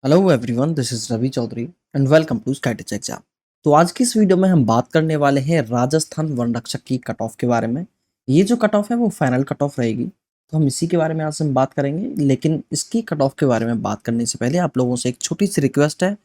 Hello everyone, this is Ravi Chaudhary and welcome to statistics exam. तो आज की इस वीडियो में हम बात करने वाले हैं राजस्थान वन रक्षक की कट ऑफ के बारे में। ये जो कट ऑफ है वो फाइनल कट ऑफ रहेगी, तो हम इसी के बारे में आज हम बात करेंगे। लेकिन इसकी कट ऑफ के बारे में बात करने से पहले आप लोगों से एक छोटी सी रिक्वेस्ट है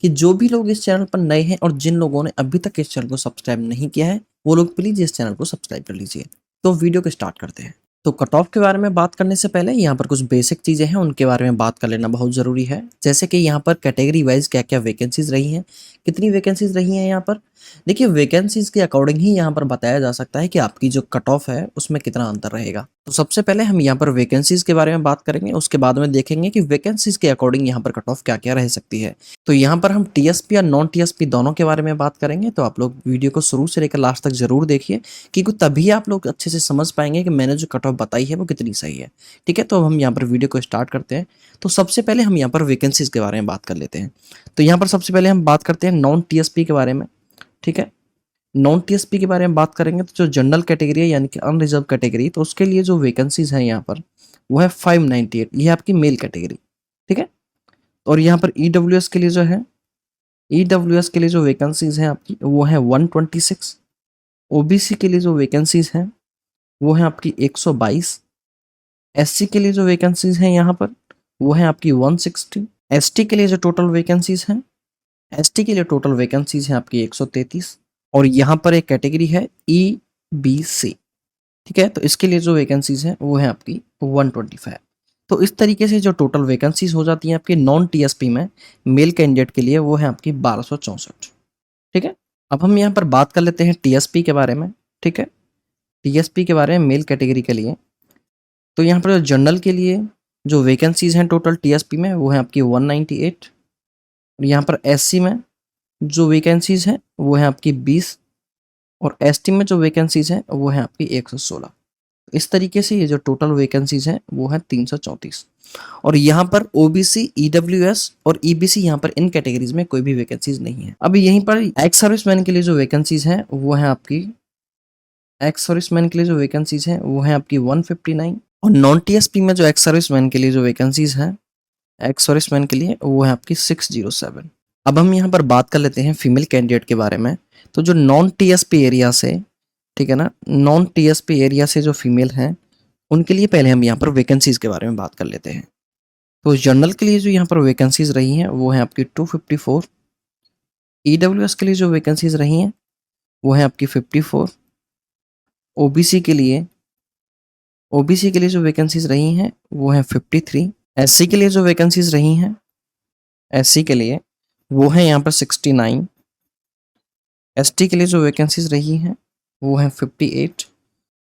कि जो भी लोग इस चैनल पर नए हैं और जिन लोगों ने अभी तक इस चैनल को सब्सक्राइब नहीं किया है वो लोग प्लीज इस चैनल को सब्सक्राइब कर लीजिए। तो वीडियो को स्टार्ट करते हैं। तो कट ऑफ के बारे में बात करने से पहले यहाँ पर कुछ बेसिक चीज़ें हैं, उनके बारे में बात कर लेना बहुत ज़रूरी है। जैसे कि यहाँ पर कैटेगरी वाइज क्या क्या वैकेंसीज रही हैं, कितनी वैकेंसीज रही हैं यहाँ पर। देखिए, वैकेंसीज के अकॉर्डिंग ही यहाँ पर बताया जा सकता है कि आपकी जो कट ऑफ है उसमें कितना अंतर रहेगा। तो सबसे पहले हम यहाँ पर वैकेंसीज के बारे में बात करेंगे, उसके बाद में देखेंगे कि वैकेंसीज के अकॉर्डिंग यहाँ पर कट ऑफ क्या क्या रह सकती है। तो यहाँ पर हम टीएसपी या नॉन टीएसपी दोनों के बारे में बात करेंगे, तो आप लोग वीडियो को शुरू से लेकर लास्ट तक जरूर देखिए, क्योंकि तभी आप लोग अच्छे से समझ पाएंगे कि मैंने जो कट ऑफ बताई है वो कितनी सही है। ठीक है, तो अब हम यहाँ पर वीडियो को स्टार्ट करते हैं। तो सबसे पहले हम यहाँ पर वैकेंसीज के बारे में बात कर लेते हैं। तो यहाँ पर सबसे पहले हम बात करते हैं नॉन टीएसपी के बारे में। ठीक है, नॉन टीएसपी के बारे में बात करेंगे तो जो जनरल कैटेगरी है यानी कि अनरिजर्व कैटेगरी, तो उसके लिए जो वैकेंसीज हैं यहाँ पर वो है 598। ये है आपकी मेल कैटेगरी। ठीक है, और यहाँ पर ईडब्ल्यूएस के लिए जो है, ईडब्ल्यूएस के लिए जो वैकेंसीज हैं आपकी वो है 126। ओबीसी के लिए जो वैकेंसीज हैं वो है आपकी 122। एससी के लिए जो वैकेंसीज हैं यहाँ पर वो है आपकी 160। एसटी के लिए जो टोटल वैकेंसीज हैं, एसटी के लिए टोटल वैकेंसीज हैं आपकी 133। और यहाँ पर एक कैटेगरी है ईबीसी। ठीक है, तो इसके लिए जो वैकेंसीज हैं वो है आपकी 125। तो इस तरीके से जो टोटल वैकेंसीज हो जाती हैं आपकी नॉन टीएसपी में मेल कैंडिडेट के लिए वो है आपकी 1264। ठीक है, अब हम यहाँ पर बात कर लेते हैं टीएसपी के बारे में। ठीक है, टीएसपी के बारे में मेल कैटेगरी के लिए। तो यहाँ पर जनरल के लिए जो वैकेंसीज हैं टोटल टीएसपी में वो है आपकी 198। और यहाँ पर एससी में जो वैकेंसीज हैं वो है आपकी 20। और एसटी में जो वैकेंसीज हैं वो है आपकी 116। इस तरीके से ये जो टोटल वैकेंसीज हैं वो है 334। और यहाँ पर ओबीसी, ईडब्ल्यूएस और ईबीसी यहाँ पर इन कैटेगरीज में कोई भी वैकेंसीज नहीं है। अब यहीं पर एक्स सर्विसमैन के लिए जो वैकेंसीज हैं वो है आपकी, एक्स सर्विसमैन के लिए जो वैकेंसीज हैं वो है आपकी 159। और नॉन टीएसपी में जो एक्स सर्विसमैन के लिए जो वैकेंसीज हैं, एक्स सर्विसमैन के लिए वो है आपकी 607। अब हम यहाँ पर बात कर लेते हैं फीमेल कैंडिडेट के बारे में। तो जो नॉन टीएसपी एरिया से, ठीक है ना, नॉन टीएसपी एरिया से जो फीमेल हैं उनके लिए पहले हम यहाँ पर वैकेंसीज के बारे में बात कर लेते हैं। तो जनरल के लिए जो यहाँ पर वैकेंसीज रही हैं वो है आपकी 254। ईडब्ल्यूएस के लिए जो वैकेंसीज रही हैं वो है आपकी 54। ओबीसी के लिए, ओबीसी के लिए जो वैकेंसीज रही हैं वो है 53। एससी के लिए जो वैकेंसीज रही हैं, एससी के लिए वो है यहाँ पर 69। एसटी के लिए जो वैकेंसीज रही हैं वो है 58।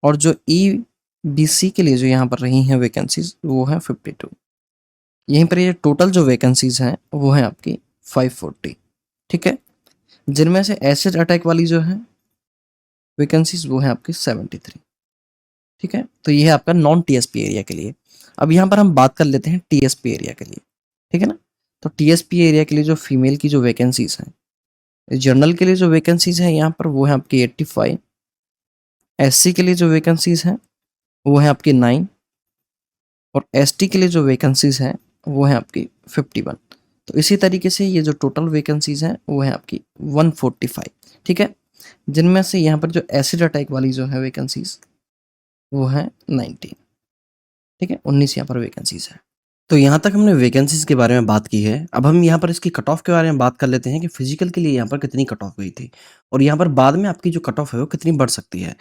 और जो ईबीसी के लिए जो यहाँ पर रही हैं वैकेंसीज वो है 52। यहीं पर ये टोटल जो वैकेंसीज हैं वो है आपकी 540। ठीक है, जिनमें से एसिड अटैक वाली जो है वैकेंसीज वो है आपकी 73। ठीक है, तो ये है आपका नॉन टीएसपी एरिया के लिए। अब यहाँ पर हम बात कर लेते हैं टीएसपी एरिया के लिए। ठीक है ना, तो टीएसपी एरिया के लिए जो फीमेल की जो वैकेंसीज हैं, जनरल के लिए जो वैकेंसीज हैं यहाँ पर वो है आपकी 85। एससी के लिए जो वैकेंसीज हैं वो है आपकी 9। और एसटी के लिए जो वैकेंसीज हैं वो है आपकी 51। तो इसी तरीके से ये जो टोटल वैकेंसीज हैं वो है आपकी 145। ठीक है, जिनमें से यहाँ पर जो एसिड अटैक वाली जो है वैकेंसीज वो है 19। ठीक है, 19 यहाँ पर वैकेंसीज है। तो यहाँ तक हमने वैकेंसीज के बारे में बात की है। अब हम यहाँ पर इसकी कट ऑफ के बारे में बात कर लेते हैं कि फिजिकल के लिए यहाँ पर कितनी कट ऑफ हुई थी और यहाँ पर बाद में आपकी जो कट ऑफ है वो कितनी बढ़ सकती है।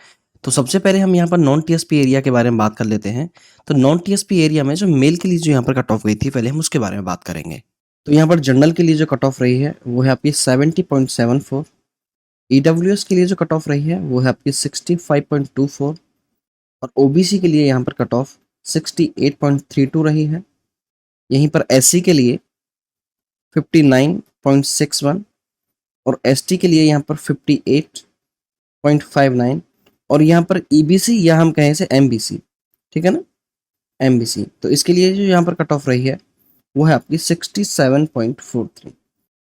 तो सबसे पहले हम यहाँ पर नॉन टीएसपी एरिया के बारे में बात कर लेते हैं। तो नॉन टीएसपी एरिया में जो मेल के लिए जो यहाँ पर कट ऑफ हुई थी पहले हम उसके बारे में बात करेंगे। तो यहाँ पर जनरल के लिए जो कट ऑफ रही है वो है आपकी 70.74। ईडब्ल्यूएस के लिए जो कट ऑफ रही है वो है आपकी 65.24। और ओबीसी के लिए यहाँ पर कट ऑफ 68.32 रही है। यहीं पर एससी के लिए 59.61। और एसटी के लिए यहाँ पर 58.59। और यहाँ पर ईबीसी या हम कहें से एमबीसी, ठीक है ना, एमबीसी, तो इसके लिए जो यहाँ पर कट ऑफ रही है वो है आपकी 67.43।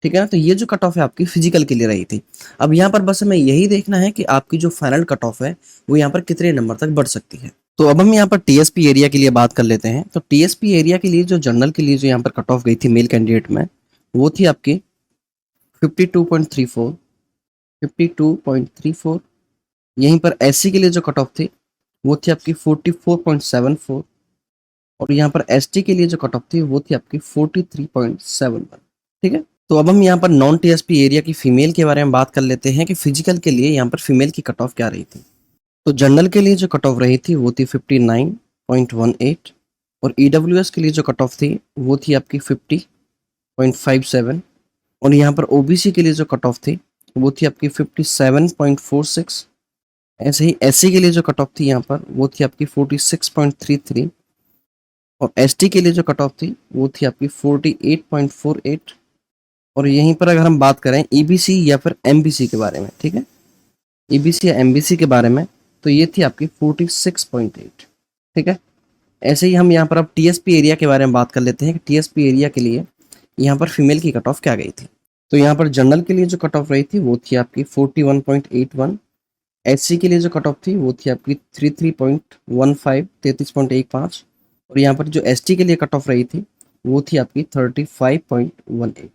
ठीक है ना, तो ये जो कट ऑफ है आपकी फिजिकल के लिए रही थी। अब यहाँ पर बस हमें यही देखना है कि आपकी जो फाइनल कट ऑफ है वो यहाँ पर कितने नंबर तक बढ़ सकती है। तो अब हम यहाँ पर टीएसपी एरिया के लिए बात कर लेते हैं। तो टीएसपी एरिया के लिए जो जनरल के लिए जो यहाँ पर कट ऑफ गई थी मेल कैंडिडेट में, वो थी आपकी 52.34, 52.34। यहीं पर एससी के लिए जो कट ऑफ थी वो थी आपकी 44.74, और यहाँ पर एसटी के लिए जो कट ऑफ थी वो थी आपकी 43.71। ठीक है, तो अब हम यहाँ पर नॉन टीएसपी एरिया की फीमेल के बारे में बात कर लेते हैं कि फिजिकल के लिए यहाँ पर फीमेल की कट ऑफ क्या रही थी। तो जनरल के लिए जो कट ऑफ रही थी वो थी 59.18, और ईडब्ल्यूएस के लिए जो कट ऑफ थी वो थी आपकी 50.57, और यहाँ पर ओबीसी के लिए जो कट ऑफ थी वो थी आपकी 57.46। ऐसे ही एससी के लिए जो कट ऑफ थी यहाँ पर वो थी आपकी 46.33, और एसटी के लिए जो कट ऑफ थी वो थी आपकी 48.48। और यहीं पर अगर हम बात करें ईबीसी या फिर एमबीसी के बारे में, ठीक है, ईबीसी या एमबीसी के बारे में, तो ये थी आपकी 46.8। ठीक है, ऐसे ही हम यहाँ पर अब टीएसपी एरिया के बारे में बात कर लेते हैं कि टीएसपी एरिया के लिए यहाँ पर फीमेल की कट ऑफ क्या गई थी। तो यहाँ पर जनरल के लिए जो कट ऑफ रही थी वो थी आपकी 41.81, एससी के लिए जो कट ऑफ थी वो थी आपकी 33.15, 33.15, और यहाँ पर जो एसटी के लिए कट ऑफ रही थी वो थी आपकी 35.18।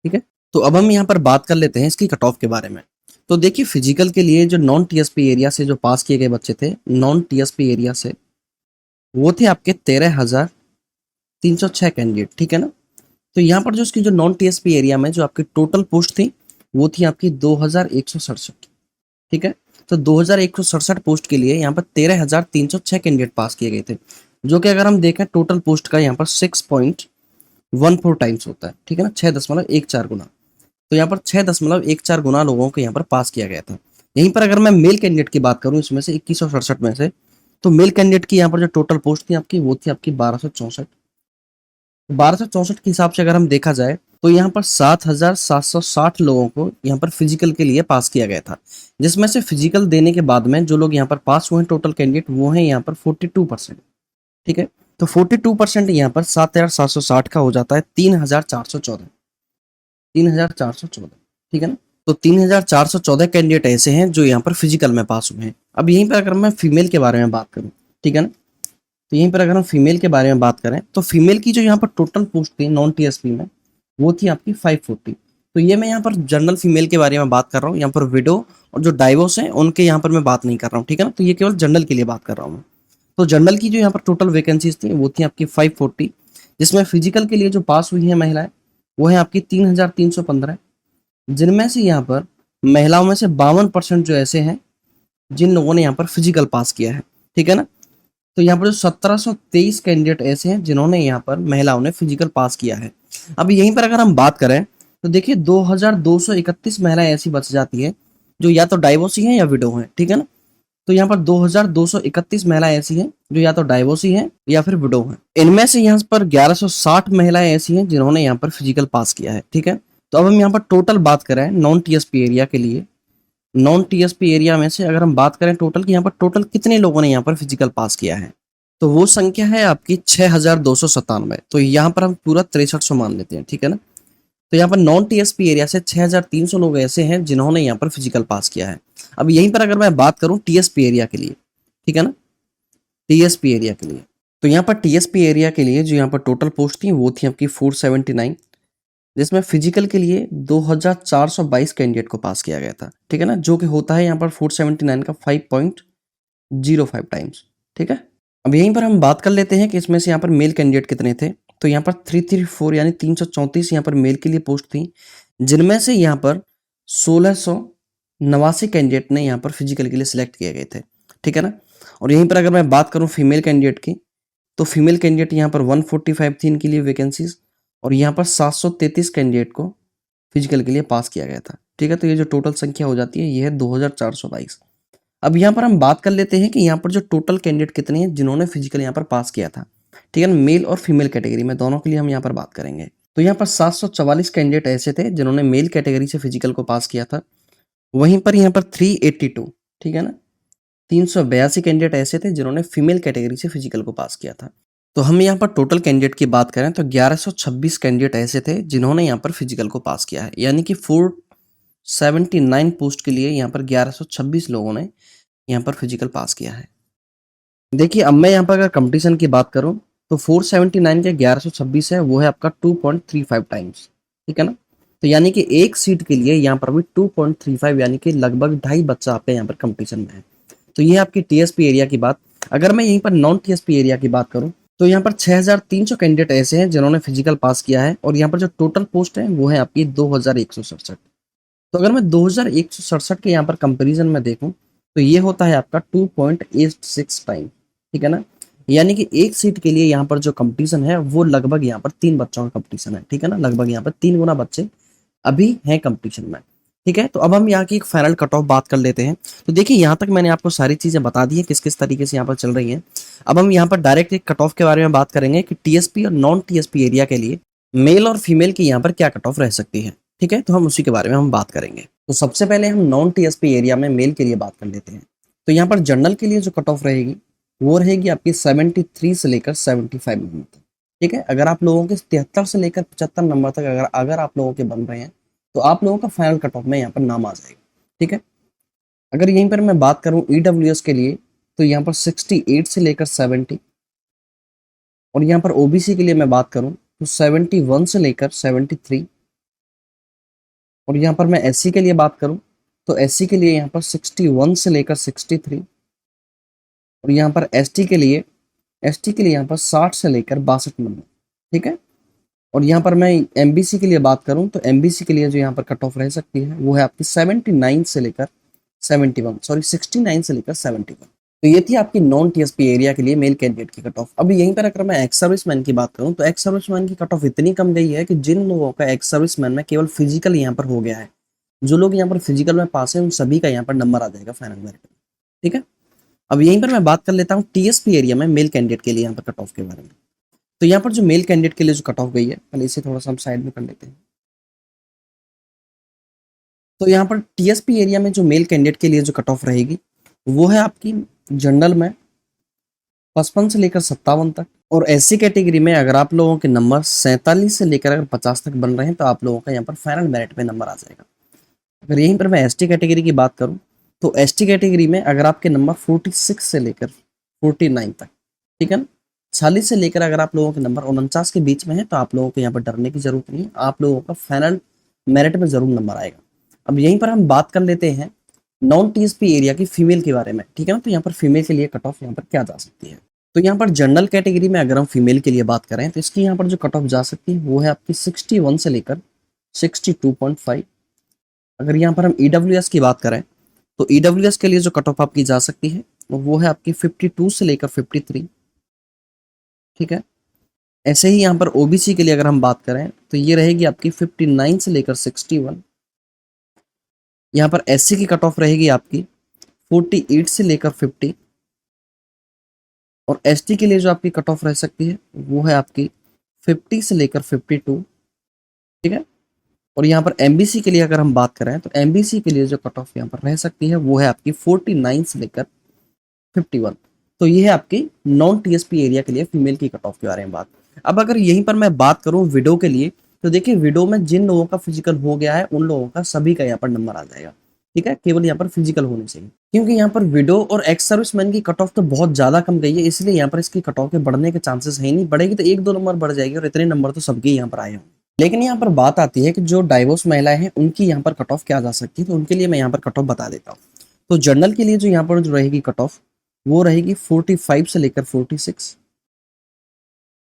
ठीक है, तो अब हम यहाँ पर बात कर लेते हैं इसकी कट ऑफ के बारे में। तो देखिए फिजिकल के लिए जो नॉन टीएसपी एरिया से जो पास किए गए बच्चे थे नॉन टीएसपी एरिया से, वो थे आपके 13,306 कैंडिडेट। ठीक है ना, तो यहाँ पर जो इसकी जो नॉन टीएसपी एरिया में जो आपकी टोटल पोस्ट थी वो थी आपकी 2,167। ठीक है, तो 2,167 पोस्ट के लिए यहाँ पर 13,306 कैंडिडेट पास किए गए थे, जो कि अगर हम देखें टोटल पोस्ट का यहाँ पर 6.14 टाइम्स होता है। ठीक है ना, 6.14 गुना। तो यहाँ पर 6.14 गुना लोगों को यहाँ पर पास किया गया था। यहीं पर अगर मैं मेल कैंडिडेट की बात करूँ इसमें से 2167 में से, तो मेल कैंडिडेट की यहाँ पर जो टोटल पोस्ट थी आपकी वो थी आपकी 1264। 1264 के हिसाब से अगर हम देखा जाए तो यहाँ पर 7,760 लोगों को यहाँ पर फिजिकल के लिए पास किया गया था, जिसमें से फिजिकल देने के बाद में जो लोग यहाँ पर पास हुए हैं टोटल कैंडिडेट वो हैं यहाँ पर 42%। ठीक है, तो 42% यहाँ पर 7,760 का हो जाता है 3,414, 3,414। ठीक है ना, तो 3,414 कैंडिडेट ऐसे हैं जो यहाँ पर फिजिकल में पास हुए हैं। अब यहीं पर अगर मैं फीमेल के बारे में बात करूँ, ठीक है ना, तो यहीं पर अगर हम फीमेल के बारे में बात करें तो फीमेल की जो यहाँ पर टोटल पोस्ट थी नॉन टीएसपी में वो थी आपकी 540। तो ये मैं यहाँ पर जनरल फीमेल के बारे में बात कर रहा हूँ, यहाँ पर विडो और जो डाइवोर्स हैं उनके यहाँ पर मैं बात नहीं कर रहा हूँ। ठीक है ना, तो ये केवल जनरल के लिए बात कर रहा हूँ। तो जनरल की जो यहाँ पर टोटल वैकेंसीज थी वो थी आपकी 540, जिसमें फिजिकल के लिए जो पास हुई है महिलाएं वो है आपकी 3,315, जिनमें से यहाँ पर महिलाओं में से 52% जो ऐसे हैं जिन लोगों ने यहाँ पर फिजिकल पास किया है। ठीक है ना, तो यहाँ पर जो 1723 कैंडिडेट ऐसे हैं जिन्होंने यहाँ पर महिलाओं ने फिजिकल पास किया है। अब यहीं पर अगर हम बात करें तो देखिए 2,231 महिलाएं ऐसी बच जाती है जो या तो डाइवोर्सी हैं या विडो हैं। ठीक है ना, तो यहाँ पर 2,231 महिलाएं ऐसी हैं जो या तो डाइवोर्सी हैं या फिर विडो हैं। इनमें से यहाँ पर 1160 महिलाएं ऐसी हैं जिन्होंने यहाँ पर फिजिकल पास किया है। ठीक है, तो अब हम यहाँ पर टोटल बात करें नॉन टीएसपी एरिया के लिए, नॉन टीएसपी एरिया में से अगर हम बात करें टोटल की यहाँ पर टोटल कितने लोगों ने यहाँ पर फिजिकल पास किया है, तो वो संख्या है आपकी 6,297। तो यहाँ पर हम पूरा 6300 मान लेते हैं। ठीक है ना, तो यहाँ पर नॉन टीएसपी एरिया से 6,300 लोग ऐसे हैं जिन्होंने यहाँ पर फिजिकल पास किया है। अब यहीं पर अगर मैं बात करूँ टीएसपी एरिया के लिए, ठीक है ना, टीएसपी एरिया के लिए, तो यहाँ पर टीएसपी एरिया के लिए जो यहाँ पर टोटल पोस्ट थी वो थी आपकी 479, जिसमें फिजिकल के लिए 2,422 कैंडिडेट को पास किया गया था। ठीक है ना, जो कि होता है यहाँ पर 479 का 5.05 टाइम्स। ठीक है, अब यहीं पर हम बात कर लेते हैं कि इसमें से यहाँ पर मेल कैंडिडेट कितने थे। तो यहाँ पर 334 यानी 334 यहाँ पर मेल के लिए पोस्ट थी, जिनमें से यहाँ पर 1,689 कैंडिडेट ने यहाँ पर फिजिकल के लिए सिलेक्ट किए गए थे। ठीक है ना, और यहीं पर अगर मैं बात करूँ फीमेल कैंडिडेट की, तो फीमेल कैंडिडेट यहाँ पर 145 थी इनके लिए वैकेंसीज, और यहाँ पर 733 कैंडिडेट को फिजिकल के लिए पास किया गया था। ठीक है, तो ये जो टोटल संख्या हो जाती है ये है 2,422। अब यहाँ पर हम बात कर लेते हैं कि यहाँ पर जो टोटल कैंडिडेट कितने हैं जिन्होंने फिजिकल यहाँ पर पास किया था। ठीक है ना, मेल और फीमेल कैटेगरी में दोनों के लिए हम यहाँ पर बात करेंगे। तो यहाँ पर 744 कैंडिडेट ऐसे थे जिन्होंने मेल कैटेगरी से फिजिकल को पास किया था। वहीं पर यहाँ पर 382, ठीक है ना, 382 कैंडिडेट ऐसे थे जिन्होंने फीमेल कैटेगरी से फिजिकल को पास किया था। तो हम यहाँ पर टोटल कैंडिडेट की बात करें तो 1126 कैंडिडेट ऐसे थे जिन्होंने यहाँ पर फिजिकल को पास किया है, यानी कि 479 पोस्ट के लिए यहाँ पर 1126 लोगों ने यहाँ पर फिजिकल पास किया है। देखिए अब मैं यहाँ पर अगर कंपटीशन की बात करूँ तो 479 के 1126 है, वो है आपका 2.35 टाइम्स, ठीक है ना। तो यानी कि एक सीट के लिए यहाँ पर भी 2.35 यानी कि लगभग 2.5 बच्चा आपके यहाँ पर कंपटीशन में है। तो ये आपकी टीएसपी एरिया की बात। अगर मैं यहीं पर नॉन टीएसपी एरिया की बात करूँ तो यहाँ पर 6300 कैंडिडेट ऐसे हैं जिन्होंने फिजिकल पास किया है, और यहाँ पर जो टोटल पोस्ट है वो है आपकी 2167। तो अगर मैं 2167 के यहाँ पर कंपैरिजन में देखूं तो ये होता है आपका 2.86 टाइम, ठीक है ना। यानी कि एक सीट के लिए यहाँ पर जो कंपटीशन है वो लगभग यहाँ पर 3 बच्चों का कंपटीशन है, ठीक है ना। लगभग यहाँ पर 3 गुना बच्चे अभी हैं कंपटीशन में, ठीक है। तो अब हम यहाँ की एक फाइनल कट ऑफ बात कर लेते हैं। तो देखिए यहाँ तक मैंने आपको सारी चीजें बता दी है किस किस तरीके से यहाँ पर चल रही हैं। अब हम यहाँ पर डायरेक्ट एक कट ऑफ के बारे में बात करेंगे कि टीएसपी और नॉन टीएसपी एरिया के लिए मेल और फीमेल की यहाँ पर क्या कट ऑफ रह सकती है, ठीक है। तो हम उसी के बारे में हम बात करेंगे। तो सबसे पहले हम नॉन टीएसपी एरिया में मेल के लिए बात कर लेते हैं। तो यहाँ पर जनरल के लिए जो कट ऑफ रहेगी वो रहेगी आपकी 73 से लेकर 75 नंबर तक, ठीक है। अगर आप लोगों के 73 से लेकर 75 नंबर तक अगर अगर आप लोगों के बन रहे हैं तो आप लोगों का फाइनल कट ऑफ में यहाँ पर नाम आ जाएगा, ठीक है। अगर यहीं पर मैं बात करूँ ईडब्ल्यूएस के लिए तो यहाँ पर 68 से लेकर 70, और यहाँ पर ओबीसी के लिए मैं बात करूँ तो 71 से लेकर 73, और यहाँ पर मैं एससी के लिए बात करूँ तो एससी के लिए यहाँ पर 61 से लेकर 63, और यहाँ पर एसटी के लिए यहाँ पर 60 से लेकर 62 नंबर, ठीक है। और यहाँ पर मैं एमबीसी के लिए बात करूँ तो एमबीसी के लिए जो यहाँ पर कट ऑफ रह सकती है वो है आपकी 69 से लेकर 71, सॉरी 69 से लेकर 71। तो ये थी आपकी नॉन टीएसपी एरिया के लिए मेल कैंडिडेट की कट ऑफ। अब यहीं पर अगर मैं एक्स सर्विसमैन की बात करूँ तो एक्स सर्विसमैन की कट ऑफ इतनी कम गई है कि जिन लोगों का एक्स सर्विसमैन में केवल फिजिकल यहाँ पर हो गया है, जो लोग यहाँ पर फिजिकल में पास है उन सभी का यहाँ पर नंबर आ जाएगा फाइनल मेरिट में, ठीक है। अब यहीं पर मैं बात कर लेता हूँ टीएसपी एरिया में मेल कैंडिडेट के लिए यहाँ पर कट ऑफ के बारे में। तो यहाँ पर जो मेल कैंडिडेट के लिए जो कट ऑफ गई है, पहले इसे थोड़ा सा हम साइड में कर लेते हैं। तो यहाँ पर टीएसपी एरिया में जो मेल कैंडिडेट के लिए जो कट ऑफ रहेगी वो है आपकी जनरल में 55 से लेकर 57 तक, और एससी कैटेगरी में अगर आप लोगों के नंबर 47 से लेकर अगर 50 तक बन रहे हैं तो आप लोगों का यहाँ पर फाइनल मेरिट में नंबर आ जाएगा। अगर यहीं पर मैं एसटी कैटेगरी की बात करूँ तो एसटी कैटेगरी में अगर आपके नंबर 46 से लेकर 49 तक, ठीक है ना, 40 से लेकर अगर आप लोगों के नंबर 49 के बीच में है तो आप लोगों को यहाँ पर डरने की जरूरत नहीं है, आप लोगों का फाइनल मेरिट में जरूर नंबर आएगा। अब यहीं पर हम बात कर लेते हैं नॉन टीएसपी एरिया की फीमेल के बारे में, ठीक है ना। तो यहाँ पर फीमेल के लिए कट ऑफ यहाँ पर क्या जा सकती है। तो यहाँ पर जनरल कैटेगरी में अगर हम फीमेल के लिए बात करें तो इसकी यहाँ पर जो कट ऑफ जा सकती है वो है आपकी 61 से लेकर 62.5। अगर यहाँ पर हम ईडब्ल्यूएस की बात करें तो ईडब्ल्यूएस के लिए जो कट ऑफ आपकी जा सकती है वो है आपकी 52 से लेकर 53, ठीक है। ऐसे ही यहाँ पर ओबीसी के लिए अगर हम बात करें तो ये रहेगी आपकी 59 से लेकर 61। यहाँ पर एससी की कट ऑफ रहेगी आपकी 48 से लेकर 50, और एसटी के लिए जो आपकी कट ऑफ रह सकती है वो है आपकी 50 से लेकर 52, ठीक है। और यहाँ पर एमबीसी के लिए अगर हम बात करें तो एमबीसी के लिए जो कट ऑफ यहाँ पर रह सकती है वो है आपकी 49 से लेकर 51। तो ये है आपकी नॉन टीएसपी एरिया के लिए फीमेल की कट ऑफ के बारे में बात। अब अगर यहीं पर मैं बात करूं विडो के लिए तो देखिए विडो में जिन लोगों का फिजिकल हो गया है उन लोगों का सभी का यहाँ पर नंबर आ जाएगा, ठीक है। केवल यहाँ पर फिजिकल होने चाहिए, क्योंकि यहाँ पर विडो और एक्स सर्विसमैन की कट ऑफ तो बहुत ज्यादा कम गई है, इसलिए यहाँ पर इसकी कट ऑफ के बढ़ने के चांसेस है नहीं। बढ़ेगी तो 1-2 नंबर बढ़ जाएगी, और इतने नंबर तो सबके यहाँ पर आए होंगे। लेकिन यहाँ पर बात आती है कि जो डाइवोर्स महिलाएं हैं उनकी यहाँ पर कट ऑफ क्या जा सकती है, तो उनके लिए मैं यहाँ पर कट ऑफ बता देता हूँ। तो जनरल के लिए जो यहाँ पर जो रहेगी कट ऑफ वो रहेगी 45 से लेकर 46,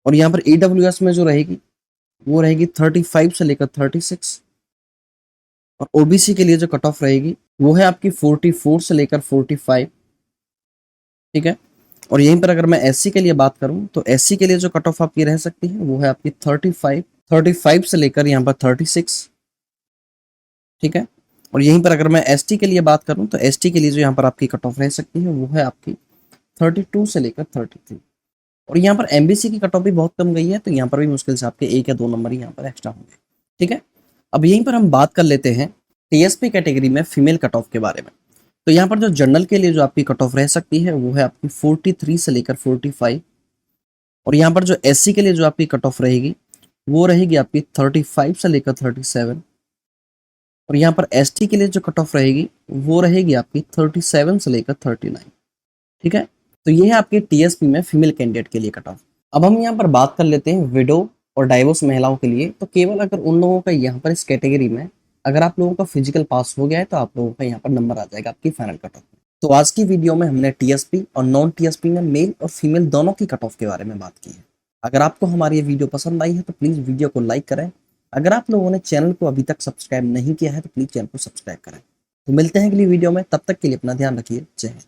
और यहाँ पर ईडब्ल्यूएस में जो रहेगी वो रहेगी 35 से लेकर 36, और ओबीसी के लिए जो कट ऑफ रहेगी वो है आपकी 44 से लेकर 45, ठीक है। और यहीं पर अगर मैं एससी के लिए बात करूं तो एससी के लिए जो कट ऑफ आपकी रह सकती है वो है आपकी 35 से लेकर यहाँ पर 36, ठीक है। और यहीं पर अगर मैं एसटी के लिए बात करूं तो एसटी के लिए जो यहाँ पर आपकी कट ऑफ रह सकती है वो है आपकी 32 से लेकर 33, और यहाँ पर एमबीसी की कट ऑफ भी बहुत कम गई है, तो यहाँ पर भी मुश्किल से आपके 1 या 2 नंबर ही यहाँ पर एक्स्ट्रा होंगे, ठीक है। अब यहीं पर हम बात कर लेते हैं टीएसपी कैटेगरी में फीमेल कट ऑफ के बारे में। तो यहाँ पर जो जनरल के लिए जो आपकी कट ऑफ रह सकती है वो है आपकी 43 से लेकर 45, और यहाँ पर जो एससी के लिए जो आपकी कट ऑफ रहेगी वो रहेगी आपकी 35 से लेकर 37, और यहाँ पर एसटी के लिए जो कट ऑफ रहेगी वो रहेगी आपकी 37 से लेकर 39, ठीक है। तो ये है आपके टीएसपी में फीमेल कैंडिडेट के लिए कट ऑफ। अब हम यहाँ पर बात कर लेते हैं विडो और डाइवोर्स महिलाओं के लिए। तो केवल अगर उन लोगों का यहाँ पर इस कैटेगरी में अगर आप लोगों का फिजिकल पास हो गया है तो आप लोगों का यहाँ पर नंबर आ जाएगा आपकी फाइनल कट ऑफ में। तो आज की वीडियो में हमने टीएसपी और नॉन टीएसपी में मेल और फीमेल दोनों की कट ऑफ के बारे में बात की है। अगर आपको हमारी ये वीडियो पसंद आई है तो प्लीज़ वीडियो को लाइक करें। अगर आप लोगों ने चैनल को अभी तक सब्सक्राइब नहीं किया है तो प्लीज़ चैनल को सब्सक्राइब करें। तो मिलते हैं अगली वीडियो में, तब तक के लिए अपना ध्यान रखिए। जय हिंद।